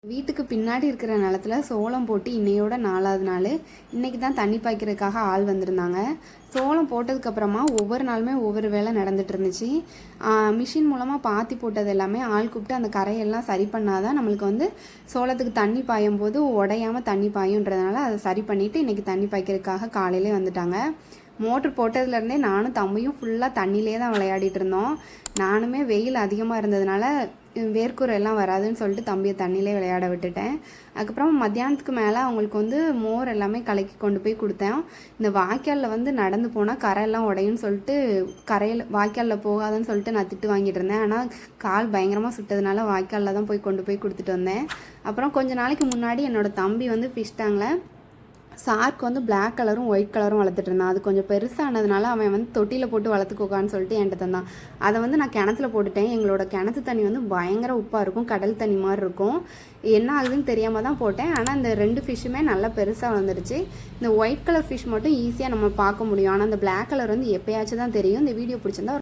வீட்டுக்கு பின்னாடி இருக்கிற நிலத்துல சோளம் போட்டு இன்னையோட 4வது நாள். இன்னைக்கு தான் தண்ணி பாய்க்கிறதுக்காக ஆள் வந்திருந்தாங்க. சோளம் போட்டதுக்கப்புறமா ஒவ்வொரு நாளுமே ஒவ்வொரு வேலை நடந்துட்டு இருந்துச்சு. மிஷின் மூலமாக பாத்தி போட்டது எல்லாமே ஆள் கூப்பிட்டு அந்த கரையெல்லாம் சரி பண்ணாதான் நம்மளுக்கு சோளத்துக்கு தண்ணி பாயும் போது உடையாமல் தண்ணி பாயுன்றதுனால அதை சரி பண்ணிவிட்டு இன்றைக்கி தண்ணி பாய்க்கிறதுக்காக காலையிலே வந்துட்டாங்க. மோட்ரு போட்டதுலேருந்தே நானும் தம்பியும் ஃபுல்லாக தண்ணியிலே தான் விளையாடிட்டு இருந்தோம். நானுமே வெயில் அதிகமாக இருந்ததுனால வேர்க்கூரை எல்லாம் வராதுன்னு சொல்லிட்டு தம்பியை தண்ணியிலே விளையாட விட்டுட்டேன். அதுக்கப்புறம் மத்தியானத்துக்கு மேலே அவங்களுக்கு மோர் எல்லாமே கலக்கி கொண்டு போய் கொடுத்தேன். இந்த வாய்க்காலில் நடந்து போனால் கரையெல்லாம் உடையும்னு சொல்லிட்டு வாய்க்காலில் போகாதுன்னு சொல்லிட்டு நான் திட்டு வாங்கிட்டு இருந்தேன். ஆனால் கால் பயங்கரமாக சுட்டதுனால வாய்க்காலில் தான் போய் கொண்டு போய் கொடுத்துட்டு வந்தேன். அப்புறம் கொஞ்ச நாளைக்கு முன்னாடி என்னோடய தம்பி ஃபிஷ் டேங்கில் சார்க்கு பிளாக் கலரும் ஒயிட் கலரும் வளர்த்துட்டு இருந்தான். அது கொஞ்சம் பெருசானதுனால அவன் தொட்டியில் போட்டு வளர்த்துக்கோக்கான்னு சொல்லிட்டு என்கிட்ட தந்தான். அதை நான் கிணத்துல போட்டுட்டேன். எங்களோட கிணத்து தண்ணி பயங்கர உப்பாக இருக்கும், கடல் தண்ணி மாதிரி இருக்கும். என்ன ஆகுதுன்னு தெரியாமல் தான் போட்டேன். ஆனால் இந்த 2 ஃபிஷ்ஷுமே நல்லா பெருசாக வளர்ந்துருச்சு. இந்த ஒயிட் கலர் ஃபிஷ் மட்டும் ஈஸியாக நம்ம பார்க்க முடியும். ஆனால் அந்த பிளாக் கலர் எப்பயாச்சும் தான் தெரியும். இந்த வீடியோ பிடிச்சிருந்தா